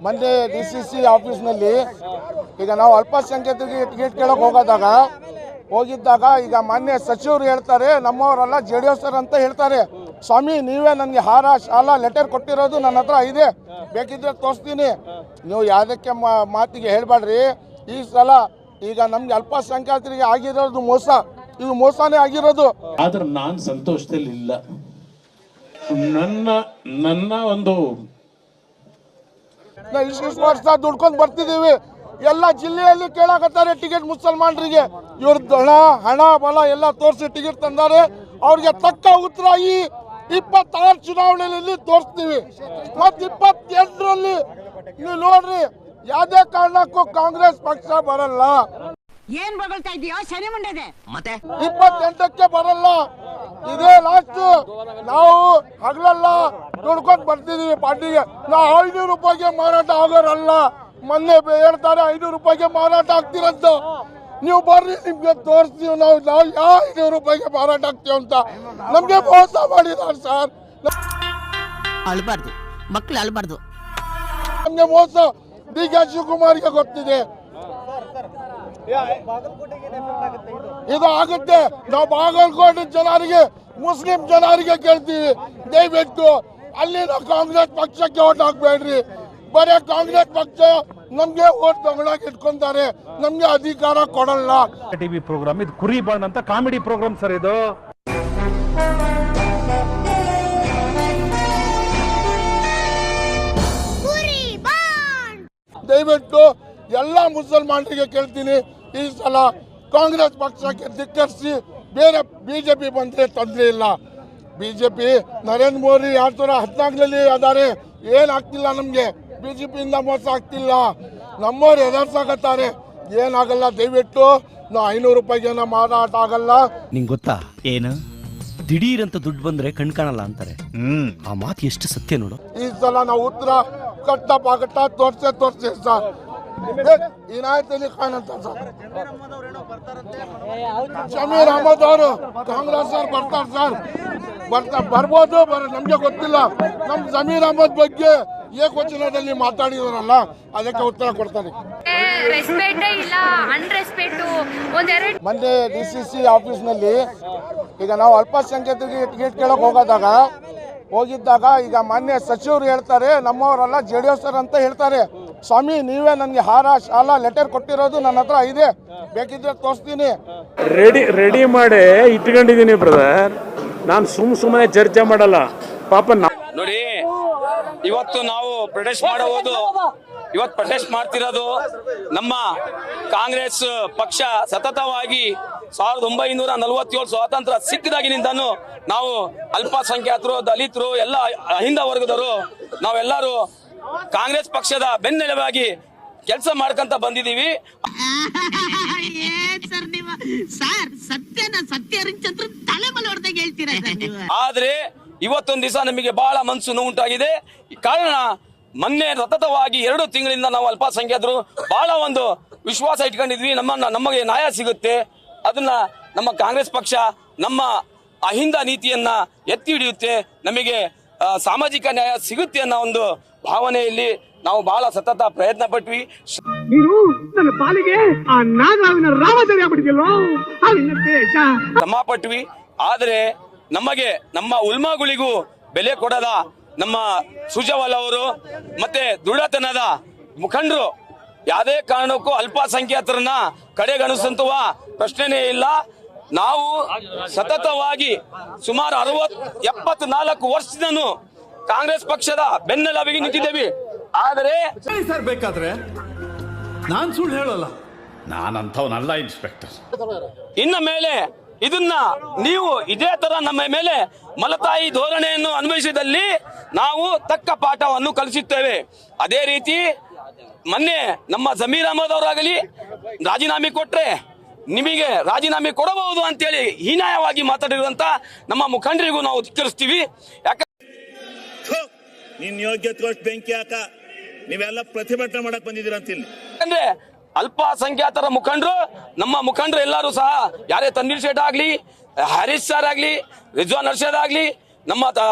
ಮೊನ್ನೆ DCC ಆಫೀಸ್ನಲ್ಲಿ ಈಗ ನಾವು ಅಲ್ಪಸಂಖ್ಯಾತರಿಗೆ ಟಿಕೆಟ್ ಕೇಳಕ್ಕೆ ಹೋಗಿದ್ದಾಗ ಈಗ ಮಾನ್ಯ ಸಚಿವರು ಹೇಳ್ತಾರೆ ನಮ್ಮವರೆಲ್ಲ JDS ಅಂತ ಹೇಳ್ತಾರೆ. ಸ್ವಾಮಿ ನೀವೇ ನನಗೆ ಹಾರ ಶಾಲಾ ಲೆಟರ್ ಕೊಟ್ಟಿರೋದು ನನ್ನ ಹತ್ರ ಇದೆ, ಬೇಕಿದ್ರೆ ತೋರಿಸ್ತೀನಿ. ನೀವು ಯಾವುದಕ್ಕೆ ಮಾತಿಗೆ ಹೇಳಬೇಡ್ರಿ. ಈ ಸಲ ಈಗ ನಮ್ಗೆ ಅಲ್ಪಸಂಖ್ಯಾತರಿಗೆ ಆಗಿರೋದು ಮೋಸ, ಇದು ಮೋಸನೇ ಆಗಿರೋದು. ಆದ್ರೆ ನಾನು ಸಂತೋಷದಲ್ಲಿ ಇಲ್ಲ. ನನ್ನ ಒಂದು ಇಷ್ಟು ವರ್ಷ ದುಡ್ಕೊಂಡು ಬರ್ತಿದ್ದೀವಿ, ಎಲ್ಲ ಜಿಲ್ಲೆಯಲ್ಲಿ ಕೇಳಾಕತ್ತಾರೆ ಟಿಕೆಟ್ ಮುಸಲ್ಮಾನರಿಗೆ. ಇವ್ರದ್ದು ಹಣ ಬಲ ಎಲ್ಲ ತೋರಿಸಿ ಟಿಕೆಟ್ ತಂದಾರೆ. ಅವ್ರಿಗೆ ತಕ್ಕ ಉತ್ತರ ಈ 26 ಚುನಾವಣೆಯಲ್ಲಿ ತೋರಿಸ್ತೀವಿ. ಮತ್ತು 28ರಲ್ಲಿ ನೀವು ನೋಡ್ರಿ, ಯಾವುದೇ ಕಾರಣಕ್ಕೂ ಕಾಂಗ್ರೆಸ್ ಪಕ್ಷ ಬರಲ್ಲ. ಏನ್ ಬಗಳ್ತಾ ಇದೀಯೋ ಶನಿ ಮುಂಡೆದೆ. ಮತ್ತೆ 28ಕ್ಕೆ ಬರಲ್ಲ, ಇದೇ ಲಾಸ್ಟ್. ನಾವು ಹಗಲಲ್ಲ ದುಡ್ಕೊಂಡು ಬರ್ತಿದೀವಿ ಪಾರ್ಟಿಗೆ. ನಾವು 500 ರೂಪಾಯಿಗೆ ಮಾರಾಟ ಆಗೋರಲ್ಲ. ಮೊನ್ನೆ ಹೇಳ್ತಾರೆ 500 ರೂಪಾಯಿಗೆ ಮಾರಾಟ ಆಗ್ತಿರಂತ. ನೀವು ಬರ್ರಿ, ನಿಮ್ಗೆ ತೋರಿಸ್ತೀವಿ ನಾವು ಯಾವ 500 ರೂಪಾಯಿಗೆ ಮಾರಾಟ ಆಗ್ತೀವಿ ಅಂತ. ನಮ್ಗೆ ಮೋಸ ಮಾಡಿದ್ದಾರೆ ಸರ್. ಅಳ್ಬಾರ್ದು, ಮಕ್ಳು ಅಳ್ಬಾರ್ದು. ನಮ್ಗೆ ಮೋಸ DK ಶಿವಕುಮಾರ್ಗೆ ಗೊತ್ತಿದೆ. ಇದು ಆಗುತ್ತೆ. ನಾವು ಬಾಗಲಕೋಟೆ ಜನರಿಗೆ, ಮುಸ್ಲಿಂ ಜನರಿಗೆ ಕೇಳ್ತೀವಿ, ದಯವಿಟ್ಟು ಅಲ್ಲಿನ ಕಾಂಗ್ರೆಸ್ ಪಕ್ಷಕ್ಕೆ ಓಟ್ ಹಾಕ್ಬೇಡ್ರಿ. ಬರೀ ಕಾಂಗ್ರೆಸ್ ಪಕ್ಷ ನಮ್ಗೆ ಓಟ್ ತಗೊಳಕ್ ಇಟ್ಕೊಂತಾರೆ, ನಮ್ಗೆ ಅಧಿಕಾರ ಕೊಡಲ್ಲ. ಟಿವಿ ಪ್ರೋಗ್ರಾಮ್ ಇದು ಕುರಿ ಬಾಣ್ ಅಂತ ಕಾಮಿಡಿ ಪ್ರೋಗ್ರಾಮ್ ಸರ್ ಇದು. ದಯವಿಟ್ಟು ಎಲ್ಲ ಮುಸಲ್ಮಾನರಿಗೆ ಕೇಳ್ತೀನಿ, ಈ ಸಲ ಕಾಂಗ್ರೆಸ್ ಪಕ್ಷಕ್ಕೆ ಧಿಕ್ಕರಿಸಿ ಬೇರೆ BJP ಬಂದರೆ ತೊಂದರೆ ಇಲ್ಲ. BJP ನರೇಂದ್ರ ಮೋದಿ 2014ರಲ್ಲಿ ಅದಾರೆ, ಏನಾಗ್ತಿಲ್ಲ ನಮಗೆ. BJPಯಿಂದ ಮೋಸ ಆಗ್ತಿಲ್ಲ, ನಮ್ಮವ್ರು ಎದುರ್ಸಾಕತ್ತಾರೆ, ಏನಾಗಲ್ಲ. ದಯವಿಟ್ಟು ನಾವು 500 ರೂಪಾಯಿಗೆ ಮಾರಾಟ ಆಗಲ್ಲ. ನಿಂಗೆ ಗೊತ್ತಾ ಏನು, ದಿಢೀರಂತ ದುಡ್ಡು ಬಂದ್ರೆ ಕಣ್ ಕಾಣಲ್ಲ ಅಂತಾರೆ. ಆ ಮಾತು ಎಷ್ಟು ಸತ್ಯ ನೋಡು. ಈ ಸಲ ನಾವು ಉತ್ತರ ಕಟ್ಟ ಪಾಕಟ್ಟ ತೋರ್ಸೆ ಸರ್. ಇನಾಯತ್ ಅಲಿ ಖಾನ್ ಅಂತ ಸರ್, ಜಮೀರ್ ಅಹಮದ್ ಅವರು ಕಾಂಗ್ರೆಸ್ ಅವ್ರು ಬರ್ತಾರೆ ಸರ್, ಬರ್ಬೋದು, ನಮ್ಗೆ ಗೊತ್ತಿಲ್ಲ. ನಮ್ ಜಮೀರ್ ಅಹಮದ್ ಬಗ್ಗೆ ಏಕವಚನದಲ್ಲಿ ಮಾತಾಡಿದಾರಲ್ಲ, ಅದಕ್ಕೆ ಉತ್ತರ ಕೊಡ್ತಾರೆ. ಮೊನ್ನೆ DCC ಆಫೀಸ್ನಲ್ಲಿ ಈಗ ನಾವು ಅಲ್ಪಸಂಖ್ಯಾತರಿಗೆ ಟಿಕೆಟ್ ಕೇಳಕ್ಕೆ ಹೋಗಿದ್ದಾಗ ಈಗ ಮಾನ್ಯ ಸಚಿವರು ಹೇಳ್ತಾರೆ ನಮ್ಮವರೆಲ್ಲ JDS ಅಂತ ಹೇಳ್ತಾರೆ. ಸ್ವಾಮಿ ನೀವೇ ನನಗೆ ಹಾರ ಶಾಲಾ ಲೆಟರ್ ಕೊಟ್ಟಿರೋದು ನನ್ನ ಹತ್ರ ಇದೆ, ಬೇಕಿದ್ರೆ ತೋರಿಸ್ತೀನಿ. ರೆಡಿ ಮಾಡಿ ಇಟ್ಕೊಂಡಿದ್ದೀನಿ ಬ್ರದರ್. ನಾನು ಸುಮ್ಮನೆ ಚರ್ಚೆ ಮಾಡಲ್ಲ ಪಾಪ. ನೋಡಿ, ಇವತ್ತು ನಾವು ಪ್ರೊಟೆಸ್ಟ್ ಮಾಡ್ತಿರೋದು ನಮ್ಮ ಕಾಂಗ್ರೆಸ್ ಪಕ್ಷ ಸತತವಾಗಿ 1947 ಸ್ವಾತಂತ್ರ್ಯ ಸಿಕ್ಕಿದಾಗಿನಿಂದನೂ ನಾವು ಅಲ್ಪಸಂಖ್ಯಾತರು, ದಲಿತರು, ಎಲ್ಲ ಅಹಿಂದ ವರ್ಗದವರು ನಾವೆಲ್ಲರೂ ಕಾಂಗ್ರೆಸ್ ಪಕ್ಷದ ಬೆನ್ನೆಲುಬಾಗಿ ಕೆಲಸ ಮಾಡ್ಕೊಂತ ಬಂದಿದ್ದೀವಿ. ಆದ್ರೆ ಇವತ್ತೊಂದು ದಿವಸ ನಮಗೆ ಬಹಳ ಮನಸ್ಸು ನೋವುಂಟಾಗಿದೆ. ಕಾರಣ ಮೊನ್ನೆ ಸತತವಾಗಿ 2 ತಿಂಗಳಿಂದ ನಾವು ಅಲ್ಪಸಂಖ್ಯಾತರು ಬಹಳ ಒಂದು ವಿಶ್ವಾಸ ಇಟ್ಕೊಂಡಿದ್ವಿ, ನಮಗೆ ನ್ಯಾಯ ಸಿಗುತ್ತೆ. ಅದನ್ನ ನಮ್ಮ ಕಾಂಗ್ರೆಸ್ ಪಕ್ಷ ನಮ್ಮ ಅಹಿಂದ ನೀತಿಯನ್ನ ಎತ್ತಿ ಹಿಡಿಯುತ್ತೆ, ನಮಗೆ ಸಾಮಾಜಿಕ ನ್ಯಾಯ ಸಿಗುತ್ತೆ ಅನ್ನೋ ಒಂದು ಭಾವನೆಯಲ್ಲಿ ನಾವು ಬಹಳ ಸತತ ಪ್ರಯತ್ನ ಪಟ್ವಿ. ಶ್ರಮ ಪಟ್ವಿ. ಆದ್ರೆ ನಮಗೆ ನಮ್ಮ ಉಲ್ಮಾಗಳಿಗೂ ಬೆಲೆ ಕೊಡದ ನಮ್ಮ ಸುಜವಾಲ್ ಅವರು ಮತ್ತೆ ದೃಢತನದ ಮುಖಂಡರು ಯಾವುದೇ ಕಾರಣಕ್ಕೂ ಅಲ್ಪಸಂಖ್ಯಾತರನ್ನ ಕಡೆಗಣಿಸುವ ಪ್ರಶ್ನೆನೇ ಇಲ್ಲ. ನಾವು ಸತತವಾಗಿ ಸುಮಾರು 74 ವರ್ಷದಿಂದನೂ ಕಾಂಗ್ರೆಸ್ ಪಕ್ಷದ ಬೆನ್ನೆಲುಬಿಗೆ ನಿಂತಿದ್ದೇವೆ. ಆದರೆ ಸರ್ ಬೇಕಾದ್ರೆ ನಾನ್ ಸುಳ್ಳು ಹೇಳಲ್ಲ, ನಾನಂತವನಲ್ಲ ಇನ್ಸ್ಪೆಕ್ಟರ್. ಇನ್ನ ಮೇಲೆ ಇದನ್ನ ನೀವು ಇದೇ ತರ ನಮ್ಮ ಮೇಲೆ ಮಲತಾಯಿ ಧೋರಣೆಯನ್ನು ಅನ್ವಯಿಸಿದಲ್ಲಿ ನಾವು ತಕ್ಕ ಪಾಠವನ್ನು ಕಲಿಸುತ್ತೇವೆ. ಅದೇ ರೀತಿ ಮೊನ್ನೆ ನಮ್ಮ ಜಮೀರ್ ಅಹಮದ್ ಅವರಾಗಲಿ ರಾಜೀನಾಮೆ ಕೊಟ್ರೆ ನಿಮಗೆ ರಾಜೀನಾಮೆ ಕೊಡಬಹುದು ಅಂತೇಳಿ ಹೀನಾಯವಾಗಿ ಮಾತಾಡಿರುವಂತ ನಮ್ಮ ಮುಖಂಡರಿಗೂ ನಾವು ಧಿಕ್ಕರಿಸ್ತೀವಿ. ನಿನ್ ಯೋಗ್ಯತೆ ಬೆಂಕಿ ಹಾಕ, ನೀವೆಲ್ಲ ಪ್ರತಿಭಟನೆ ಮಾಡಕ್ ಬಂದಿದ್ದೀರ ಅಂತಿಲ್ಲ. ಯಾಕಂದ್ರೆ ಅಲ್ಪಸಂಖ್ಯಾತರ ಮುಖಂಡರು, ನಮ್ಮ ಮುಖಂಡರು ಎಲ್ಲರೂ ಸಹ, ಯಾರೇ ತನ್ವೀರ್ ಸೇಠ್ ಆಗ್ಲಿ, ಹರೀಶ್ ಸರ್ ಆಗ್ಲಿ, ರಿಜ್ವಾನ್ ಅರ್ಷದ್ ಆಗ್ಲಿ, ನಮ್ಮ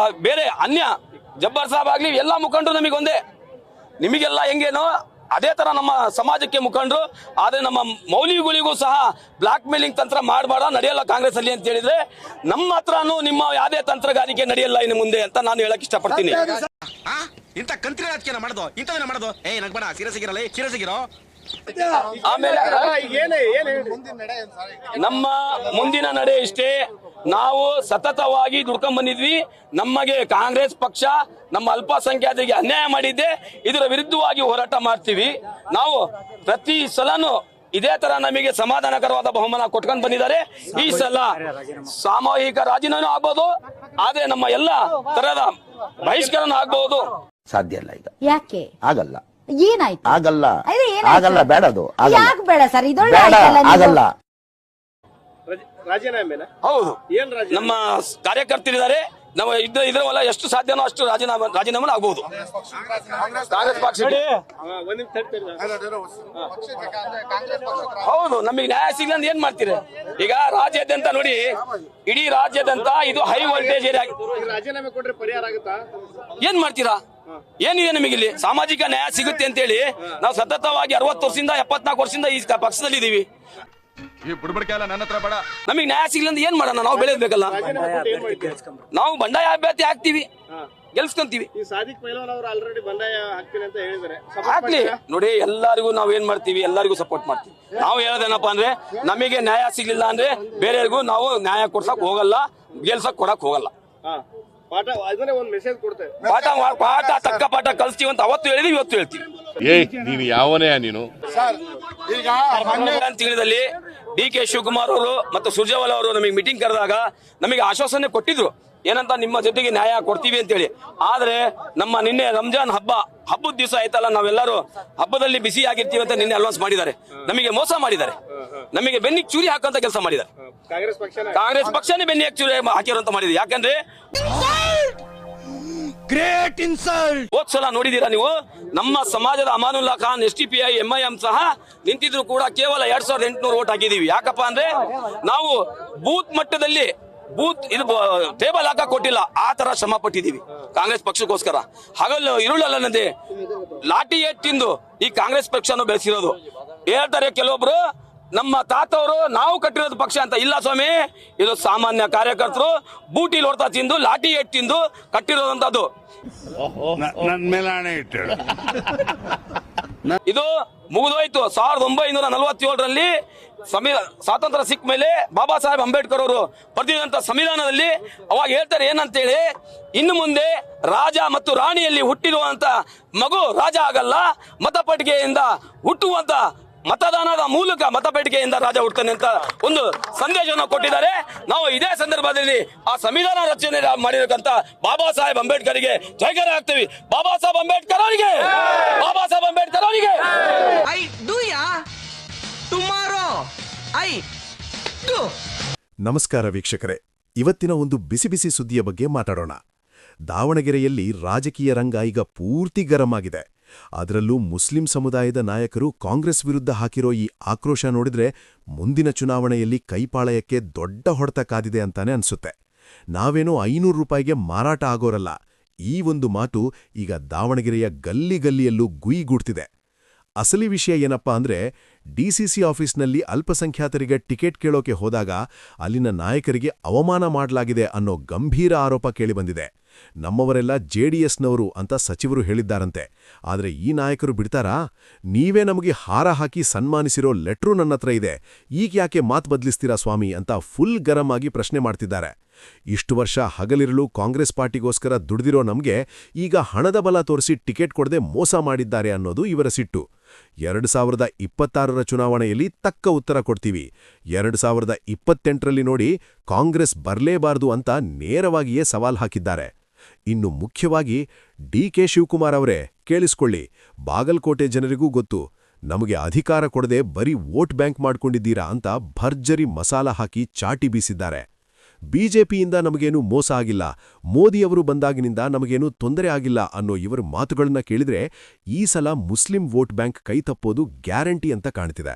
ಬೇರೆ ಅನ್ಯ ಜಬ್ಬರ್ ಸಾಬ್ ಆಗ್ಲಿ, ಎಲ್ಲಾ ಮುಖಂಡರು ನಮಗೆ ಒಂದೇ. ನಿಮಗೆಲ್ಲ ಹೆಂಗೇನೋ ಅದೇ ತರ ನಮ್ಮ ಸಮಾಜಕ್ಕೆ ಮುಖಂಡರು, ಆದ್ರೆ ನಮ್ಮ ಮೌಲ್ಯಗಳಿಗೂ ಸಹ ಬ್ಲಾಕ್ ಮೇಲಿಂಗ್ ತಂತ್ರ ಮಾಡಬೇಡ, ನಡೆಯಲ್ಲ ಕಾಂಗ್ರೆಸ್ ಅಲ್ಲಿ ಅಂತ ಹೇಳಿದ್ರೆ ನಮ್ಮ ಹತ್ರನೂ ನಿಮ್ಮ ಯಾವುದೇ ತಂತ್ರಗಾರಿಕೆ ನಡೆಯಲ್ಲ ಇನ್ನು ಮುಂದೆ ಅಂತ ನಾನು ಹೇಳಕ್ ಇಷ್ಟಪಡ್ತೀನಿ. ಇಂಥ ಕಂತ್ರಿ ರಾಜಕೀಯ ಮಾಡೋದು, ಇಂಥವನ್ನ ಮಾಡೋದು. ನಗ್ಬೇಡ, ಸೀರಿಯಸ್ ಆಮೇಲೆ ನಮ್ಮ ಮುಂದಿನ ನಡೆ ಇಷ್ಟೇ. ನಾವು ಸತತವಾಗಿ ದುಡ್ಕೊಂಡ್ ಬಂದಿದ್ವಿ. ನಮಗೆ ಕಾಂಗ್ರೆಸ್ ಪಕ್ಷ ನಮ್ಮ ಅಲ್ಪಸಂಖ್ಯಾತರಿಗೆ ಅನ್ಯಾಯ ಮಾಡಿದ್ದೆ, ಇದರ ವಿರುದ್ಧವಾಗಿ ಹೋರಾಟ ಮಾಡ್ತೀವಿ. ನಾವು ಪ್ರತಿ ಸಲನೂ ಇದೇ ತರ ನಮಗೆ ಸಮಾಧಾನಕರವಾದ ಬಹುಮಾನ ಕೊಟ್ಕೊಂಡು ಬಂದಿದ್ದಾರೆ. ಈ ಸಲ ಸಾಮೂಹಿಕ ರಾಜೀನಾಮೆ ಆಗ್ಬಹುದು, ಆದ್ರೆ ನಮ್ಮ ಎಲ್ಲ ತರಹದ ಬಹಿಷ್ಕರಣ ಆಗ್ಬಹುದು. ಸಾಧ್ಯ ಇಲ್ಲ ಈಗ. ಯಾಕೆ ಆಗಲ್ಲ? ಏನಾಯ್ತು? ಆಗಲ್ಲ, ಅದೇ ಏನಾಯ್ತು? ಆಗಲ್ಲ, ಬೇಡ, ಅದು ಯಾಕೆ ಬೇಡ ಸರ್? ಇದೊಳ್ಳೆ ಬೇಡ, ಆಯ್ತಲ್ಲ ನೀವು. ಆಗಲ್ಲ. ಹೌದು, ನಮ್ಮ ಕಾರ್ಯಕರ್ತರಿದ್ದಾರೆ. ನಾವು ಇದರ ವಲ್ಲ ಎಷ್ಟು ಸಾಧ್ಯನೋ ಅಷ್ಟು ರಾಜೀನಾಮೆ ಆಗಬಹುದು. ಕಾಂಗ್ರೆಸ್ ಪಕ್ಷಕ್ಕೆ ಹೌದು, ನಮಗೆ ನ್ಯಾಯ ಸಿಗ್ಲಂದ್ ಏನ್ ಮಾಡ್ತೀರಿ? ಈಗ ರಾಜ್ಯಾದ್ಯಂತ ನೋಡಿ, ಇಡೀ ರಾಜ್ಯಾದ್ಯಂತ ಇದು ಹೈ ವೋಲ್ಟೇಜ್ ಏರಿಯಾ. ರಾಜೀನಾಮೆ ಕೊಟ್ರೆ ಪರಿಹಾರ ಆಗುತ್ತಾ? ಏನ್ ಮಾಡ್ತೀರಾ? ಏನಿದೆ ನಮಗೆ ಇಲ್ಲಿ ಸಾಮಾಜಿಕ ನ್ಯಾಯ ಸಿಗುತ್ತೆ ಅಂತ ಹೇಳಿ ನಾವು ಸತತವಾಗಿ 60 ವರ್ಷದಿಂದ 74 ವರ್ಷದಿಂದ ಈ ಪಕ್ಷದಲ್ಲಿ ಇದೀವಿ. ನಮಗೆ ನ್ಯಾಯ ಸಿಗ್ಲಿಂದ ಏನ್ ಮಾಡೋಣ? ನಾವು ಬೆಳೆಯಬೇಕಲ್ಲ. ನಾವು ಬಂಡಾಯ ಅಭ್ಯರ್ಥಿ ಆಗ್ತೀವಿ, ಗೆಲ್ಸ್ಕೊಂತೀವಿ. ಹಾಕ್ಲಿ ನೋಡಿ, ಎಲ್ಲರಿಗೂ ನಾವ್ ಏನ್ ಮಾಡ್ತೀವಿ, ಎಲ್ಲರಿಗೂ ಸಪೋರ್ಟ್ ಮಾಡ್ತೀವಿ. ನಾವು ಹೇಳೋದೇನಪ್ಪ ಅಂದ್ರೆ, ನಮಗೆ ನ್ಯಾಯ ಸಿಗ್ಲಿಲ್ಲ ಅಂದ್ರೆ ಬೇರೆಯವ್ರಿಗೂ ನಾವು ನ್ಯಾಯ ಕೊಡ್ಸಕ್ ಹೋಗಲ್ಲ, ಗೆಲ್ಸಕ್ ಕೊಡಕ್ ಹೋಗಲ್ಲ. ಪಾಠ ತಕ್ಕ ಪಾಠ ಕಲಿಸ್ತೀವಿ ಅಂತ ಅವತ್ತು ಹೇಳಿದ್ವಿ, ಇವತ್ತು ಹೇಳ್ತೀವಿ. ನೀನು ಯಾವನೇ ನೀನು? ಈಗ ತಿಂಗಳಲ್ಲಿ DK ಶಿವಕುಮಾರ್ ಅವರು ಮತ್ತು ಸುರ್ಜೇವಾಲಾ ಅವರು ನಮಗೆ ಮೀಟಿಂಗ್ ಕರೆದಾಗ ನಮಗೆ ಆಶ್ವಾಸನೆ ಕೊಟ್ಟಿದ್ರು, ಏನಂತ ನಿಮ್ಮ ಜೊತೆಗೆ ನ್ಯಾಯ ಕೊಡ್ತೀವಿ ಅಂತೇಳಿ. ಆದ್ರೆ ನಮ್ಮ ನಿನ್ನೆ ರಂಜಾನ್ ಹಬ್ಬದ ದಿವಸ ಆಯ್ತಲ್ಲ, ನಾವೆಲ್ಲರೂ ಹಬ್ಬದಲ್ಲಿ ಬಿಸಿ ಆಗಿರ್ತೀವಿ ಅಂತ ನಿನ್ನೆ ಅಡ್ವಾನ್ಸ್ ಮಾಡಿದ್ದಾರೆ. ನಮಗೆ ಮೋಸ ಮಾಡಿದ್ದಾರೆ, ನಮಗೆ ಬೆನ್ನಿಗೆ ಚೂರಿ ಹಾಕುವಂತ ಕೆಲಸ ಮಾಡಿದ್ದಾರೆ. ಕಾಂಗ್ರೆಸ್ ಪಕ್ಷನೇ ಬೆನ್ನಿಗೆ ಚೂರಿ ಹಾಕಿರುವಂತ ಮಾಡಿದೆ. ಯಾಕಂದ್ರೆ ಗ್ರೇಟ್ ಇನ್ಸಲ್ಟ್. ಹೋದ್ಸಲ ನೋಡಿದೀರಾ ನೀವು, ನಮ್ಮ ಸಮಾಜದ ಅಮಾನುಲ್ಲಾ ಖಾನ್, SDPI, MIM ಸಹ ನಿಂತಿದ್ರು ಕೂಡ ಕೇವಲ 2800 ವೋಟ್ ಹಾಕಿದೀವಿ. ಯಾಕಪ್ಪ ಅಂದ್ರೆ ನಾವು ಬೂತ್ ಮಟ್ಟದಲ್ಲಿ ಇದು ಟೇಬಲ್ ಹಾಕ ಕೊಟ್ಟಿಲ್ಲ, ಆ ತರ ಶ್ರಮ ಪಟ್ಟಿದೀವಿ ಕಾಂಗ್ರೆಸ್ ಪಕ್ಷಕ್ಕೋಸ್ಕರ. ಹಗಲು ಇರುಳಲ್ಲದೆ ಲಾಠಿ ಎತ್ತಿಂದು ಈ ಕಾಂಗ್ರೆಸ್ ಪಕ್ಷವನ್ನು ಬೆಳೆಸಿರೋದು. ಹೇಳ್ತಾರೆ ಕೆಲವೊಬ್ರು, ನಮ್ಮ ತಾತವರು ನಾವು ಕಟ್ಟಿರೋದು ಪಕ್ಷ ಅಂತ. ಇಲ್ಲ ಸ್ವಾಮಿ, ಇದು ಸಾಮಾನ್ಯ ಕಾರ್ಯಕರ್ತರು ಬೂಟಿಲ್ ಹೊಡ್ತಾ ತಿಂದು ಲಾಠಿ ಎತ್ತಿಂದು ಕಟ್ಟಿರೋದಂತದ್ದು. ನನ್ ಮೇಲೆ ಹಣೆ ಇಟ್ಟಳು. ಇದು ಮುಗಿದೋಯ್ತು. 1947ರಲ್ಲಿ ಸ್ವಾತಂತ್ರ್ಯ ಸಿಕ್ಕ ಮೇಲೆ ಬಾಬಾ ಸಾಹೇಬ್ ಅಂಬೇಡ್ಕರ್ ಅವರು ಬರೆದಿರುವಂತ ಸಂವಿಧಾನದಲ್ಲಿ ಅವಾಗ ಹೇಳ್ತಾರೆ ಏನಂತೇಳಿ, ಇನ್ನು ಮುಂದೆ ರಾಜ ಮತ್ತು ರಾಣಿಯಲ್ಲಿ ಹುಟ್ಟಿರುವಂತ ಮಗು ರಾಜ ಆಗಲ್ಲ, ಮತಪಟ್ಟಿಗೆಯಿಂದ ಹುಟ್ಟುವಂತ ಮತದಾನದ ಮೂಲಕ ಮತಪೇಟಿಕೆಯಿಂದ ರಾಜ ಹುಡ್ತಾನೆ ಅಂತ ಒಂದು ಸಂದೇಶವನ್ನು ಕೊಟ್ಟಿದ್ದಾರೆ. ನಾವು ಇದೇ ಸಂದರ್ಭದಲ್ಲಿ ಆ ಸಂವಿಧಾನ ರಚನೆ ಮಾಡಿರತಕ್ಕಂತ ಬಾಬಾ ಸಾಹೇಬ್ ಅಂಬೇಡ್ಕರ್ಗೆ ಜಯಕಾರ ಆಗ್ತೀವಿ. ಬಾಬಾ ಸಾಹೇಬ್ ಅಂಬೇಡ್ಕರ್ ಅವರಿಗೆ, ಬಾಬಾ ಸಾಹೇಬ್ ಅಂಬೇಡ್ಕರ್ ಅವರಿಗೆ. ನಮಸ್ಕಾರ ವೀಕ್ಷಕರೇ, ಇವತ್ತಿನ ಒಂದು ಬಿಸಿ ಬಿಸಿ ಸುದ್ದಿಯ ಬಗ್ಗೆ ಮಾತಾಡೋಣ. ದಾವಣಗೆರೆಯಲ್ಲಿ ರಾಜಕೀಯ ರಂಗ ಈಗ ಪೂರ್ತಿ ಗರಂ ಆಗಿದೆ. ಅದರಲ್ಲೂ ಮುಸ್ಲಿಂ ಸಮುದಾಯದ ನಾಯಕರು ಕಾಂಗ್ರೆಸ್ ವಿರುದ್ಧ ಹಾಕಿರೋ ಈ ಆಕ್ರೋಶ ನೋಡಿದ್ರೆ ಮುಂದಿನ ಚುನಾವಣೆಯಲ್ಲಿ ಕೈಪಾಳಯಕ್ಕೆ ದೊಡ್ಡ ಹೊಡೆತ ಕಾದಿದೆ ಅಂತಾನೆ ಅನ್ಸುತ್ತೆ. ನಾವೇನೋ 500 ರೂಪಾಯಿಗೆ ಮಾರಾಟ ಆಗೋರಲ್ಲ. ಈ ಒಂದು ಮಾತು ಈಗ ದಾವಣಗೆರೆಯ ಗಲ್ಲಿ ಗಲ್ಲಿಯಲ್ಲೂ ಗುಯಿಗೂಡ್ತಿದೆ. ಅಸಲಿ ವಿಷಯ ಏನಪ್ಪಾ ಅಂದ್ರೆ, DCC ಆಫೀಸ್ನಲ್ಲಿ ಅಲ್ಪಸಂಖ್ಯಾತರಿಗೆ ಟಿಕೆಟ್ ಕೇಳೋಕೆ ಹೋದಾಗ ಅಲ್ಲಿನ ನಾಯಕರಿಗೆ ಅವಮಾನ ಮಾಡಲಾಗಿದೆ ಅನ್ನೋ ಗಂಭೀರ ಆರೋಪ ಕೇಳಿಬಂದಿದೆ. ನಮ್ಮವರೆಲ್ಲ JDSನವರು ಅಂತ ಸಚಿವರು ಹೇಳಿದ್ದಾರಂತೆ. ಆದರೆ ಈ ನಾಯಕರು ಬಿಡ್ತಾರಾ? ನೀವೇ ನಮಗೆ ಹಾರ ಹಾಕಿ ಸನ್ಮಾನಿಸಿರೋ ಲೆಟ್ರು ನನ್ನತ್ರ ಇದೆ, ಈಗ ಯಾಕೆ ಮಾತು ಬದಲಿಸ್ತೀರಾ ಸ್ವಾಮಿ ಅಂತ ಫುಲ್ ಗರಂ ಆಗಿ ಪ್ರಶ್ನೆ ಮಾಡ್ತಿದ್ದಾರೆ. ಇಷ್ಟು ವರ್ಷ ಹಗಲಿರಲು ಕಾಂಗ್ರೆಸ್ ಪಾರ್ಟಿಗೋಸ್ಕರ ದುಡಿದಿರೋ ನಮ್ಗೆ ಈಗ ಹಣದ ಬಲ ತೋರಿಸಿ ಟಿಕೆಟ್ ಕೊಡದೆ ಮೋಸ ಮಾಡಿದ್ದಾರೆ ಅನ್ನೋದು ಇವರ ಸಿಟ್ಟು. 2026ರ ಚುನಾವಣೆಯಲ್ಲಿ ತಕ್ಕ ಉತ್ತರ ಕೊಡ್ತೀವಿ, 2028ರಲ್ಲಿ ನೋಡಿ ಕಾಂಗ್ರೆಸ್ ಬರಲೇಬಾರದು ಅಂತ ನೇರವಾಗಿಯೇ ಸವಾಲ್ ಹಾಕಿದ್ದಾರೆ. ಇನ್ನು ಮುಖ್ಯವಾಗಿ DK ಶಿವಕುಮಾರ್ ಅವರೇ ಕೇಳಿಸ್ಕೊಳ್ಳಿ, ಬಾಗಲಕೋಟೆ ಜನರಿಗೂ ಗೊತ್ತು, ನಮಗೆ ಅಧಿಕಾರ ಕೊಡದೆ ಬರೀ ವೋಟ್ ಬ್ಯಾಂಕ್ ಮಾಡ್ಕೊಂಡಿದ್ದೀರಾ ಅಂತ ಭರ್ಜರಿ ಮಸಾಲ ಹಾಕಿ ಚಾಟಿ ಬೀಸಿದ್ದಾರೆ. ಬಿಜೆಪಿಯಿಂದ ನಮಗೇನೂ ಮೋಸ ಆಗಿಲ್ಲ, ಮೋದಿಯವರು ಬಂದಾಗಿನಿಂದ ನಮಗೇನೂ ತೊಂದರೆ ಆಗಿಲ್ಲ ಅನ್ನೋ ಇವರ ಮಾತುಗಳನ್ನ ಕೇಳಿದ್ರೆ ಈ ಸಲ ಮುಸ್ಲಿಂ ವೋಟ್ ಬ್ಯಾಂಕ್ ಕೈತಪ್ಪೋದು ಗ್ಯಾರಂಟಿ ಅಂತ ಕಾಣ್ತಿದೆ.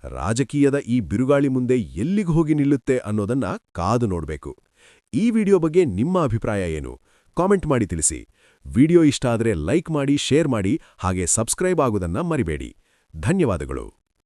ರಾಜಕೀಯದ ಈ ಬಿರುಗಾಳಿ ಮುಂದೆ ಎಲ್ಲಿಗೆ ಹೋಗಿ ನಿಲ್ಲುತ್ತೆ ಅನ್ನೋದನ್ನ ಕಾದು ನೋಡ್ಬೇಕು. ಈ ವಿಡಿಯೋ ಬಗ್ಗೆ ನಿಮ್ಮ ಅಭಿಪ್ರಾಯ ಏನು? ಕಾಮೆಂಟ್ ಮಾಡಿ ತಿಳಿಸಿ. ವಿಡಿಯೋ ಇಷ್ಟ ಆದರೆ ಲೈಕ್ ಮಾಡಿ, ಶೇರ್ ಮಾಡಿ, ಹಾಗೆ ಸಬ್ಸ್ಕ್ರೈಬ್ ಆಗುವುದನ್ನ ಮರಿಬೇಡಿ. ಧನ್ಯವಾದಗಳು.